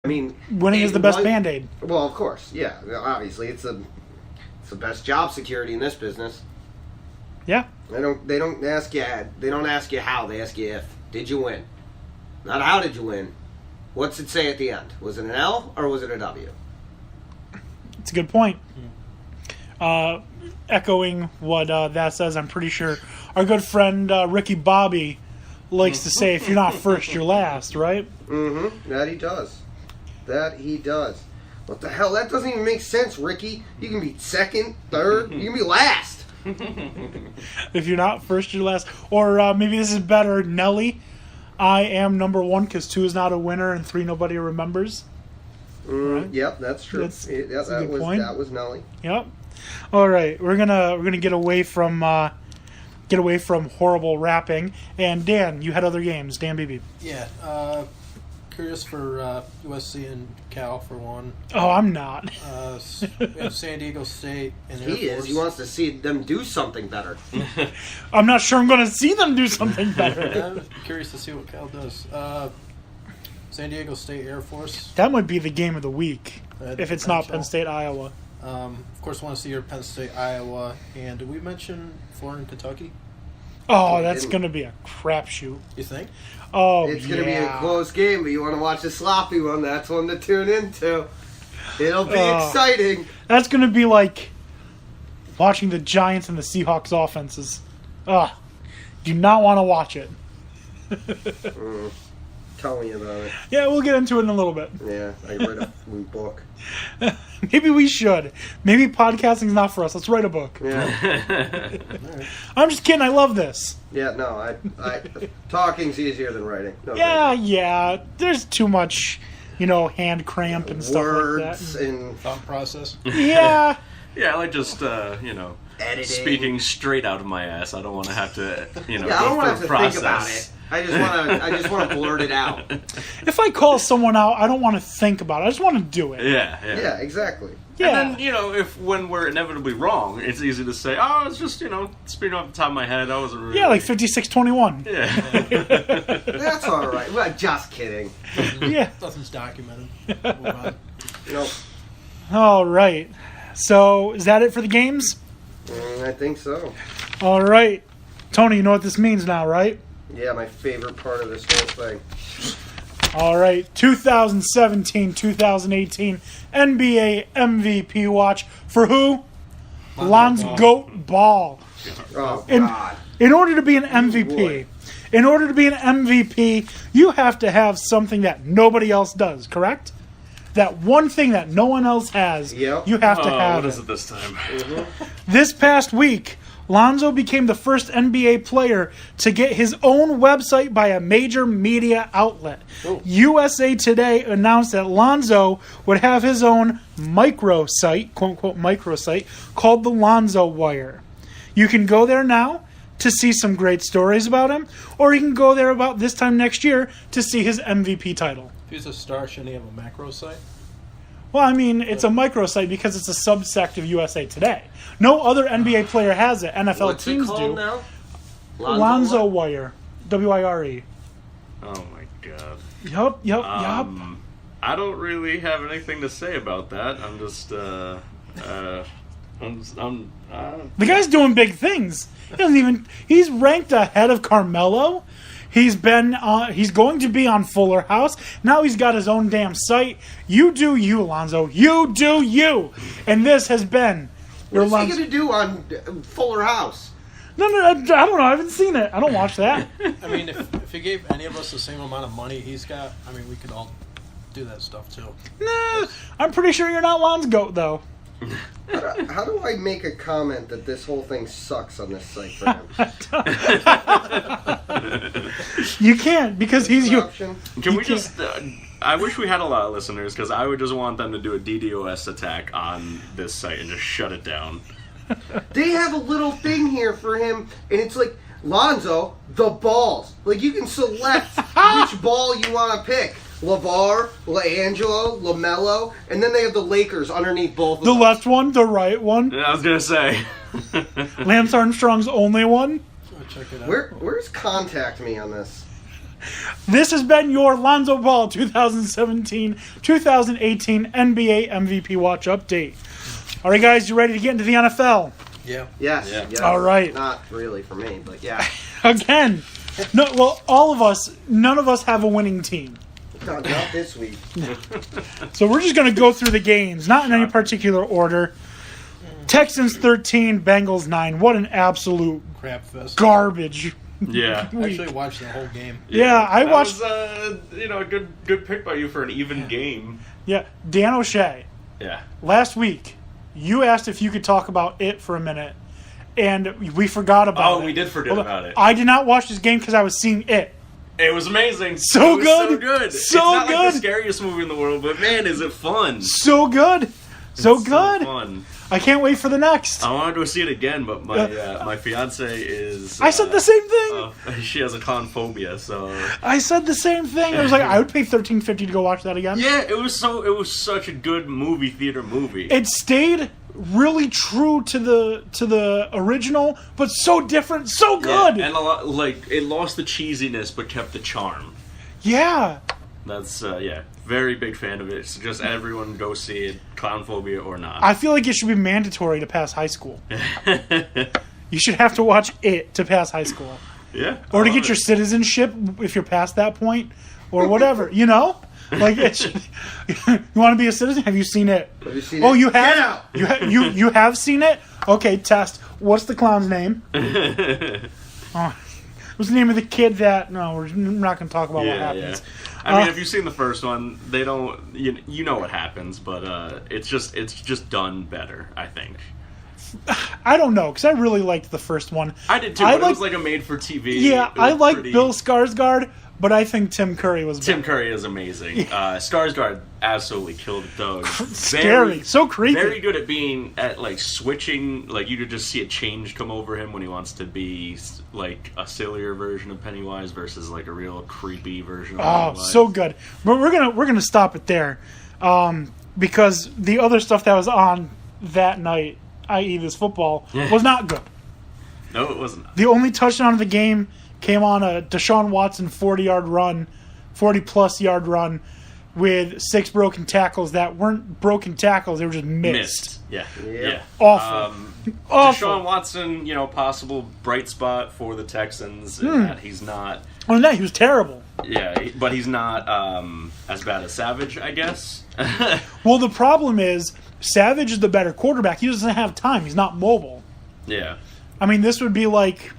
I mean, winning is the best Band-Aid. Well, of course, yeah. Obviously, it's the best job security in this business. Yeah. They don't ask you. They don't ask you how. They ask you if. Did you win? Not how did you win. What's it say at the end? Was it an L or was it a W? It's a good point. Echoing what that says, I'm pretty sure our good friend Ricky Bobby likes to say, if you're not first, you're last, right? Mm-hmm. That he does. What the hell? That doesn't even make sense, Ricky. You can be second, third. You can be last. If you're not first, you're last. Or maybe this is better, Nelly. I am number one because 2 is not a winner and 3 nobody remembers. Right? Yep, that's true. That was Nelly. Yep. All right, we're gonna get away from horrible rapping. And Dan, you had other games. Dan Beebe. Yeah. Curious for USC and Cal for one. Oh, I'm not. We have San Diego State and Air Force. He is. He wants to see them do something better. I'm not sure I'm going to see them do something better. I'm curious to see what Cal does. San Diego State Air Force. That might be the game of the week if it's not Penn State, Iowa. Of course, want to see your Penn State, Iowa. And did we mention Florida and Kentucky? Oh, that's going to be a crapshoot. You think? Oh, it's going to be a close game, but you want to watch a sloppy one. That's one to tune into. It'll be exciting. That's going to be like watching the Giants and the Seahawks offenses. Do not want to watch it. Tell me about it. Yeah, we'll get into it in a little bit. Yeah, I read a book. Maybe we should. Maybe podcasting's not for us. Let's write a book. Yeah. I'm just kidding. I love this. Yeah, no, I talking's easier than writing. No, yeah. There's too much, hand cramp and stuff like that. Words and thought process. Yeah. Yeah, I like just, editing. speaking straight out of my ass. I don't want to have to, I don't want to have to think about it. I just want to blurt it out. If I call someone out, I don't want to think about it. I just want to do it. Yeah, exactly. Yeah. And then, when we're inevitably wrong, it's easy to say, it's just, speaking off the top of my head, I wasn't really... Yeah, like 5621. Yeah. That's all right. Well, just kidding. Yeah. Nothing's documented. All right. So, is that it for the games? I think so. All right. Tony, you know what this means now, right? Yeah, my favorite part of this whole thing. All right, 2017-2018 NBA MVP watch for who? Lonzo Goat Ball. Oh, God. In order to be an MVP, you have to have something that nobody else does, correct? That one thing that no one else has, Yep. you have to have. What is it this time? Mm-hmm. This past week, Lonzo became the first NBA player to get his own website by a major media outlet. Oh. USA Today announced that Lonzo would have his own microsite, quote-unquote microsite, called the Lonzo Wire. You can go there now to see some great stories about him, or you can go there about this time next year to see his MVP title. If he's a star, shouldn't he have a macro site? Well, I mean, it's a microsite because it's a subsect of USA Today. No other NBA player has it. NFL What's teams it called do. Now? Lonzo Wire. W-I-R-E. Oh, my God. Yup. I don't really have anything to say about that. I'm just, The guy's doing big things. He's ranked ahead of Carmelo. He's going to be on Fuller House. Now he's got his own damn site. You do you, Lonzo. You do you. And this has been your What's he going to do on Fuller House? No, I don't know. I haven't seen it. I don't watch that. I mean, if he gave any of us the same amount of money he's got, we could all do that stuff too. Nah, I'm pretty sure you're not Lon's goat, though. How do I make a comment that this whole thing sucks on this site for him? You can't, because he's your... Can we just... I wish we had a lot of listeners, because I would just want them to do a DDoS attack on this site and just shut it down. They have a little thing here for him, and it's like, Lonzo, the balls. Like, you can select which ball you want to pick. LeVar, LaAngelo, LaMelo, and then they have the Lakers underneath both of them. The left one, the right one. I was going to say. Lance Armstrong's only one. Check it out. Where's Contact Me on this? This has been your Lonzo Ball 2017-2018 NBA MVP Watch Update. All right, guys, you ready to get into the NFL? Yeah. Yes. Yeah. yes. All right. Not really for me, but yeah. Again. No, well, all of us, none of us have a winning team. Not this week. So we're just going to go through the games, not in any particular order. Texans 13, Bengals 9. What an absolute Crap fest. garbage. Yeah. I actually watched the whole game. Yeah, I That watched. was, a good pick by you for an even game. Yeah, Dan O'Shea. Yeah. Last week, you asked if you could talk about it for a minute, and we forgot about it. Oh, we did forget Hold on. about it. I did not watch this game because I was seeing it. It was amazing. So It was good. So good. So it's not like good. the scariest movie in the world, but man, is it fun. So good. So It's good. fun. I can't wait for the next. I wanted to see it again, but my fiance is. I said the same thing. She has a clown phobia, so. I said the same thing. I was like, I would pay $13.50 to go watch that again. Yeah, it was such a good movie theater movie. It stayed really true to the original, but so different, so good. Yeah, and a lot like it lost the cheesiness but kept the charm. Yeah. That's very big fan of it. So just everyone go see it, clown phobia or not. I feel like it should be mandatory to pass high school. You should have to watch it to pass high school. Yeah. Or to I get love your it. citizenship if you're past that point, or whatever, you know? Like, it's, you want to be a citizen? Have you seen it? Have you seen Oh, it? you have? Get out! You have seen it? Okay, test. What's the clown's name? What's the name of the kid that... No, we're not going to talk about what happens. I mean, if you've seen the first one, they don't. You know what happens, but it's just done better. I think. I don't know, because I really liked the first one. I did too. I But it like- was like a made-for-TV. Yeah, It was I like pretty- Bill Skarsgård, but I think Tim Curry was Tim better. Curry is amazing. Skarsgård absolutely killed it, though. Scary. So creepy. Very good at being at like switching. Like you could just see a change come over him when he wants to be like a sillier version of Pennywise versus like a real creepy version of Oh, Pennywise. so good. But we're gonna stop it there, because the other stuff that was on that night, i.e., this football, was not good. No, it wasn't. The only touchdown of the game came on a Deshaun Watson 40-plus yard run, with 6 broken tackles that weren't broken tackles; they were just missed. Yeah. Yep. Yeah. Awful. Awful. Deshaun Watson, possible bright spot for the Texans in that he's not. Oh, no, he was terrible. Yeah, but he's not as bad as Savage, I guess. Well, the problem is Savage is the better quarterback. He doesn't have time. He's not mobile. Yeah. I mean, this would be like...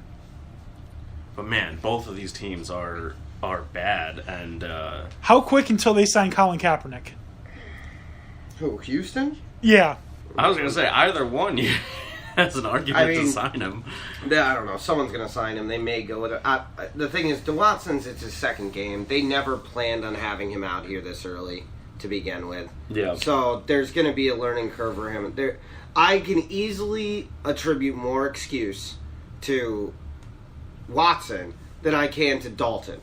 But man, both of these teams are bad, and How quick until they sign Colin Kaepernick? Who, Houston? Yeah. I was gonna say either one has an argument I mean- to sign him. Yeah, I don't know. Someone's going to sign him. They may go with it. The thing is, DeWatson's, it's his second game. They never planned on having him out here this early to begin with. Yeah. So there's going to be a learning curve for him. I can easily attribute more excuse to Watson than I can to Dalton.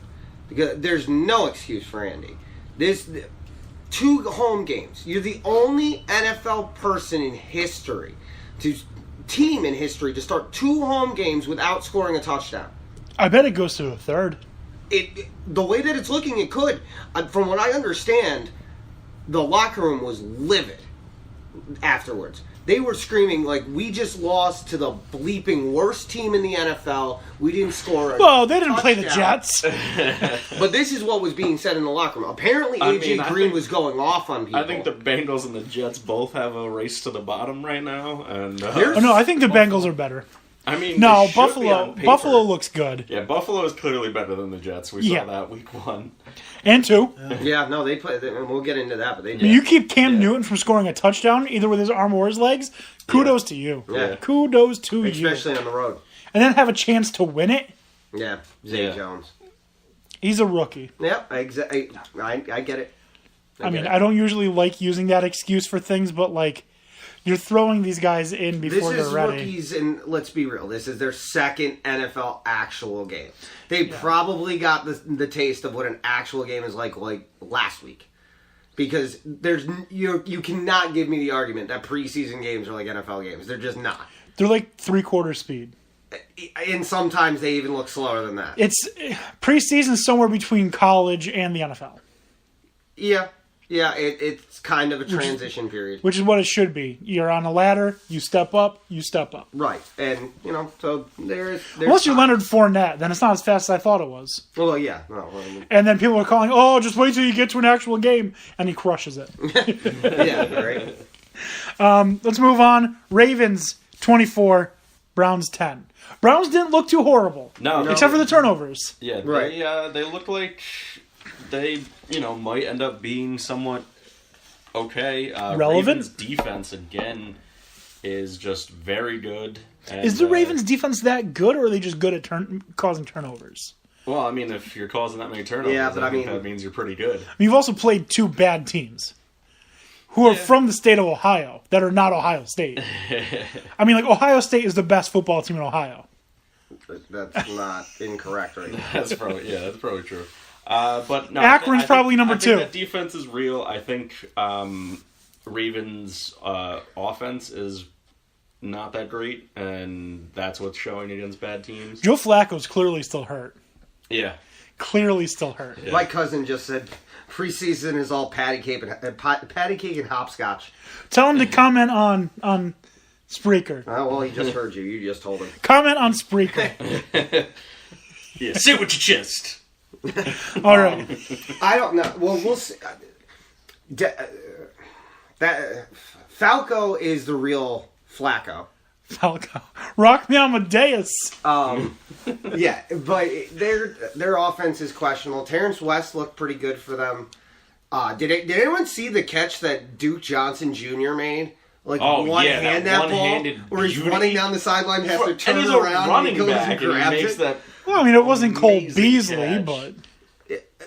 Because there's no excuse for Andy. 2 home games. You're the only NFL person in history team in history to start 2 home games without scoring a touchdown. I bet it goes to a third. The way that it's looking, it could. From what I understand, the locker room was livid afterwards. They were screaming like, "We just lost to the bleeping worst team in the NFL. We didn't score a Well, they didn't play the touchdown." Jets. But this is what was being said in the locker room. Apparently, I AJ mean, I Green think- was going off on people. I think the Bengals and the Jets both have a race to the bottom right now, and Oh, no, I think the Bengals are better. I mean, No, they should be Buffalo. on paper. Buffalo looks good. Yeah, Buffalo is clearly better than the Jets. We Yeah. saw that week 1. And 2. Yeah, no, they play. And we'll get into that, but they did. You keep Cam Newton from scoring a touchdown, either with his arm or his legs, kudos to you. Yeah. Kudos to you. Especially on the road. And then have a chance to win it. Yeah, Zay Yeah. Jones. He's a rookie. Yep, I get it. I mean, get it. I don't usually like using that excuse for things, but like, you're throwing these guys in This before is they're ready. rookies, and let's be real. This is their second NFL actual game. They probably got the taste of what an actual game is like last week, because you cannot give me the argument that preseason games are like NFL games. They're just not. They're like 3/4 speed. And sometimes they even look slower than that. It's preseason somewhere between college and the NFL, Yeah, it's kind of a transition period. which is what it should be. You're on a ladder, you step up, you step up. Right, and so there's Unless you're Leonard Fournette, then it's not as fast as I thought it was. Well, yeah, no, I mean, And then people are calling, "Oh, just wait till you get to an actual game," and he crushes it. yeah, right. Let's move on. Ravens 24, Browns 10. Browns didn't look too horrible, No, except for the turnovers. Yeah, Right. they look like they, might end up being somewhat okay. Relevant? Ravens defense, again, is just very good. And, Is the Ravens defense that good, or are they just good at causing turnovers? Well, I mean, if you're causing that many turnovers, Yeah, but I think mean- that means you're pretty good. You've also played two bad teams who are from the state of Ohio that are not Ohio State. I mean, like, Ohio State is the best football team in Ohio. That's not incorrect, right? That's probably true. But no, Akron's probably number I think two. that defense is real. I think Ravens' offense is not that great, and that's what's showing against bad teams. Joe Flacco's clearly still hurt. Yeah. Clearly still hurt. Yeah. My cousin just said preseason is all patty cake and hopscotch. Tell him to comment on Spreaker. Oh, well, he just heard you. You just told him. Comment on Spreaker. Yeah. Sit with your chest. All right. I don't know. Well, we'll see. That Falco is the real Flacco. Falco. Rock me Amadeus. Yeah, but their offense is questionable. Terrence West looked pretty good for them. Did anyone see the catch that Duke Johnson Jr. made? Like one-hand that ball, one-handed where he's beauty. running down the sideline, has to And turn he's a around, running and he goes back, and and he grabs makes it. that. Well, I mean, it wasn't Cole Amazing Beasley, catch. but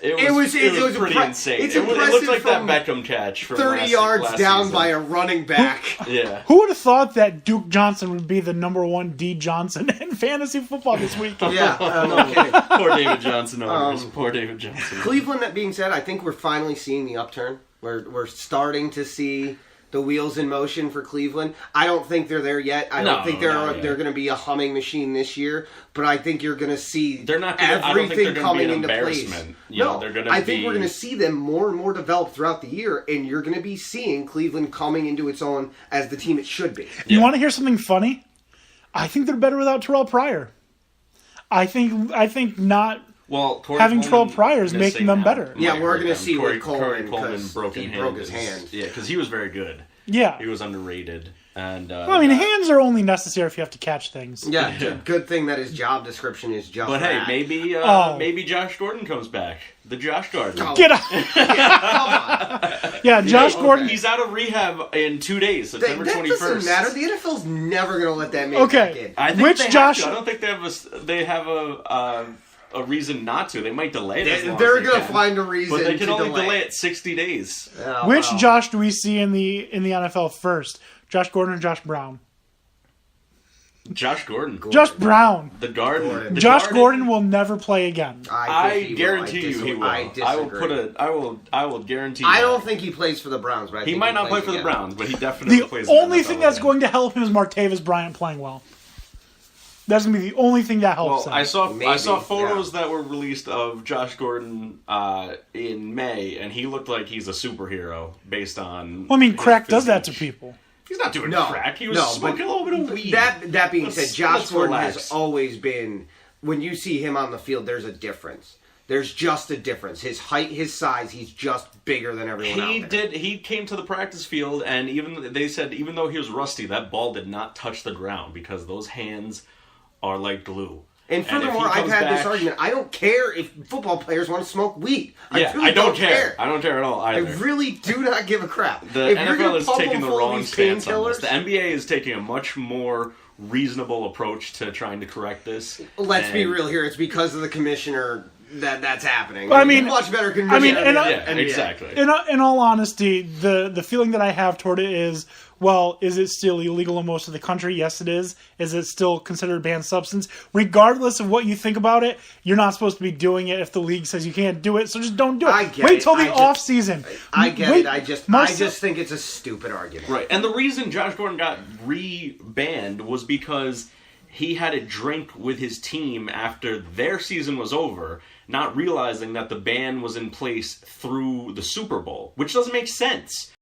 It was pretty insane. It's It looked impressive like that from Beckham catch from 30 last yards down season. by a running back. Yeah. who would have thought that Duke Johnson would be the number one D Johnson in fantasy football this week? Yeah, no kidding. Poor David Johnson owners. Poor David Johnson. Cleveland, that being said, I think we're finally seeing the upturn. We're starting to see the wheels in motion for Cleveland. I don't think they're there yet. I don't think they're going to be a humming machine this year. But I think you're going to see They're not gonna, I don't think everything they're going to be coming an into place. embarrassment. They're going to I think we're going to see them more and more develop throughout the year, and you're going to be seeing Cleveland coming into its own as the team it should be. You want to hear something funny? I think they're better without Terrell Pryor. I think not. Well, Corey having Coleman 12 Pryor is making missing them out better. Yeah, might we're hurt gonna them. see Corey with Coleman, Coleman 'cause broke he hand broke his is- hand. Yeah, because he was very good. Yeah. He was underrated. And Well, I mean, hands are only necessary if you have to catch things. Yeah, it's a good thing that his job description is just But hey, that. maybe Josh Gordon comes back. The Josh Gordon. Oh, Get out. come on. Yeah, Josh Gordon. He's out of rehab in 2 days, September That 21st. doesn't matter. The NFL's never going to let that man back Okay. in. I think Which they have Josh- to. I don't think they have a reason not to. They might delay it. as long They're as they going to can. find a reason But they can to only delay. delay it 60 days. Oh, Which well. Josh do we see in the NFL first? Josh Gordon or Josh Brown? Josh Gordon. Josh Brown. The Garden. Gordon. The Josh Garden- Gordon will never play again. I guarantee you he will. I disagree. I will guarantee. I that. don't think he plays for the Browns, but I He think might not play plays for the again. Browns, but he definitely The plays. in only NFL thing that's again. going to help him is Martavis Bryant playing well. That's going to be the only thing that helps Well, him. I saw Maybe, photos that were released of Josh Gordon in May, and he looked like he's a superhero based on. Well, I mean, his crack does that to physique. people. He's not doing No, crack. He was no, smoking a little bit of weed. That being said, Josh let's Gordon relax. has always been. When you see him on the field, there's a difference. There's just a difference. His height, his size, he's just bigger than everyone out there. He came to the practice field, and they said even though he was rusty, that ball did not touch the ground because those hands are like glue. And if he furthermore, I've comes had this back- argument. I don't care if football players want to smoke weed. Yeah, really I don't care. I don't care at all I either. really do not give a crap. The if you're NFL gonna is pump taking them the full of wrong these stance on this. painkillers, The NBA is taking a much more reasonable approach to trying to correct this. let's be And- real here. It's because of the commissioner that's happening. Well, I mean- much better I commissioner. mean, than and the Yeah, NBA. exactly. In all honesty, the feeling that I have toward it is, well, is it still illegal in most of the country? Yes, it is. Is it still considered a banned substance? Regardless of what you think about it, you're not supposed to be doing it if the league says you can't do it, so just don't do it. I get Wait it. till I the just- off season. I get Wait, it. I just think it's a stupid argument. Right, and the reason Josh Gordon got re-banned was because he had a drink with his team after their season was over, not realizing that the ban was in place through the Super Bowl, which doesn't make sense.